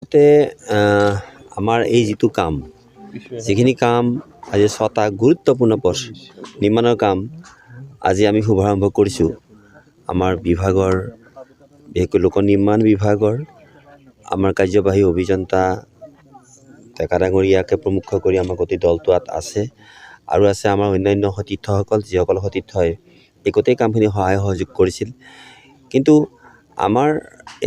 আচলতে আমাৰ এই যিটো কাম যিখিনি কাম আজি 6টা গুৰুত্বপূৰ্ণ পথ নিৰ্মাণৰ কাম আজি আমি শুভাৰম্ভ কৰিছোঁ। আমাৰ বিভাগৰ বিশেষকৈ লোক নিৰ্মাণ বিভাগৰ আমাৰ কাৰ্যবাহী অভিযন্তা ডেকা ডাঙৰীয়াকে প্ৰমুখ কৰি আমাৰ গোটেই দলটো আছে আৰু আছে আমাৰ অন্যান্য সতীৰ্থসকল, যিসকল সতীৰ্থই এই গোটেই কামখিনি সহায় সহযোগ কৰিছিল। কিন্তু আমাৰ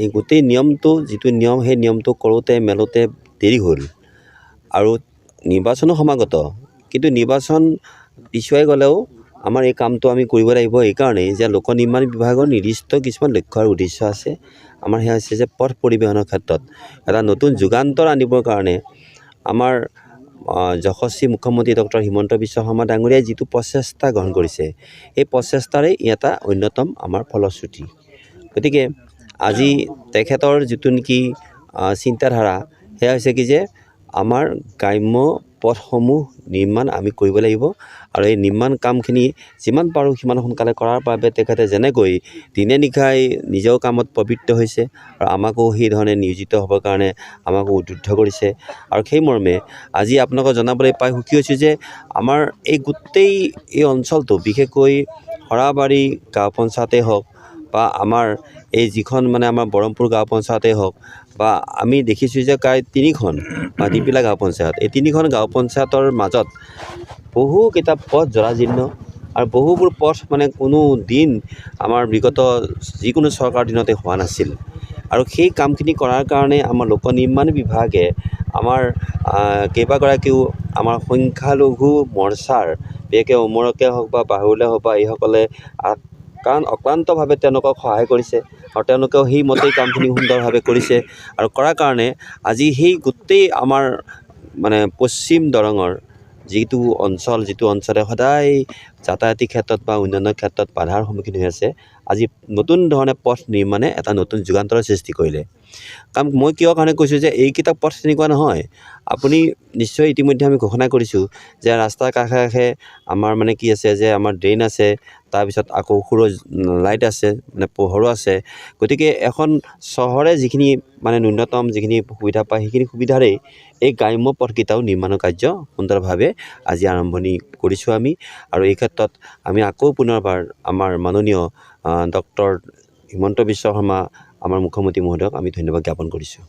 এই গোটেই নিয়মটো যিটো নিয়ম, সেই নিয়মটো কৰোঁতে মেলোতে দেৰি হ'ল আৰু নিৰ্বাচনো সমাগত। কিন্তু নিৰ্বাচন পিছুৱাই গ'লেও আমাৰ এই কামটো আমি কৰিব লাগিব এইকাৰণেই যে লোক নিৰ্মাণ বিভাগৰ নিৰ্দিষ্ট কিছুমান লক্ষ্য আৰু উদ্দেশ্য আছে। আমাৰ সেয়া হৈছে যে পথ পৰিবহণৰ ক্ষেত্ৰত এটা নতুন যুগান্তৰ আনিবৰ কাৰণে আমাৰ যশস্বী মুখ্যমন্ত্ৰী ডক্টৰ হিমন্ত বিশ্ব শৰ্মা ডাঙৰীয়াই যিটো প্ৰচেষ্টা গ্ৰহণ কৰিছে, এই প্ৰচেষ্টাৰে এটা অন্যতম আমাৰ ফলশ্ৰুতি। গতিকে আজি তেখেতৰ যিটো নেকি চিন্তাধাৰা, সেয়া হৈছে কি যে আমাৰ গ্ৰাম্য পথসমূহ নিৰ্মাণ আমি কৰিব লাগিব আৰু এই নিৰ্মাণ কামখিনি যিমান পাৰোঁ সিমান সোনকালে কৰাৰ বাবে তেখেতে যেনেকৈ দিনে নিশাই নিজেও কামত প্ৰবৃত্ত হৈছে আৰু আমাকো সেইধৰণে নিয়োজিত হ'বৰ কাৰণে আমাকো উদ্বুদ্ধ কৰিছে। আৰু সেই মৰ্মে আজি আপোনালোকক জনাবলৈ পাই সুখী হৈছোঁ যে আমাৰ এই গোটেই এই অঞ্চলটো, বিশেষকৈ সৰাবাৰী গাঁও পঞ্চায়তেই হওক বা আমাৰ এই যিখন আমাৰ বৰমপুৰ গাঁও পঞ্চায়তেই হওক বা আমি দেখিছোঁ যে প্ৰায় 3খন বা দীপিলা গাঁও পঞ্চায়ত, এই 3খন গাঁও পঞ্চায়তৰ মাজত বহুকেইটা পথ জৰাজীৰ্ণ আৰু বহুবোৰ পথ কোনো দিন আমাৰ বিগত যিকোনো চৰকাৰ দিনতে হোৱা নাছিল। আৰু সেই কামখিনি কৰাৰ কাৰণে আমাৰ লোক নিৰ্মাণ বিভাগে আমাৰ কেইবাগৰাকীও আমাৰ সংখ্যালঘু মৰ্চাৰ, বিশেষকৈ উমৰকে হওক বা বাহুলে হওক বা এইসকলে কাৰণ অক্লান্তভাৱে তেওঁলোকক সহায় কৰিছে আৰু তেওঁলোকেও সেইমতেই কামখিনি সুন্দৰভাৱে কৰিছে আৰু কৰাৰ কাৰণে আজি সেই গোটেই আমাৰ পশ্চিম দৰঙৰ যিটো অঞ্চলে সদায় যাতায়াতিৰ ক্ষেত্ৰত বা উন্নয়নৰ ক্ষেত্ৰত বাধাৰ সন্মুখীন হৈ আছে, আজি নতুন ধৰণে পথ নিৰ্মাণে এটা নতুন যুগান্তৰৰ সৃষ্টি কৰিলে। কাৰণ মই কিয় কাৰণে কৈছোঁ যে এইকেইটা পথ তেনেকুৱা নহয়। আপুনি নিশ্চয় ইতিমধ্যে আমি ঘোষণা কৰিছোঁ যে ৰাস্তাৰ কাষে কাষে আমাৰ কি আছে যে আমাৰ ড্ৰেইন আছে, তাৰপিছত আকৌ সৰু লাইট আছে, পোহৰো আছে। গতিকে এখন চহৰে যিখিনি ন্যূনতম যিখিনি সুবিধা পায়, সেইখিনি সুবিধাৰেই এই গ্ৰাম্য পথকেইটাও নিৰ্মাণৰ কাৰ্য সুন্দৰভাৱে আজি আৰম্ভণি কৰিছোঁ আমি। আৰু এই ক্ষেত্ৰত আমি আকৌ পুনৰবাৰ আমাৰ মাননীয় ডক্টৰ হিমন্ত বিশ্ব শৰ্মা আমাৰ মুখ্যমন্ত্ৰী মহোদয়ক আমি ধন্যবাদ জ্ঞাপন কৰিছোঁ।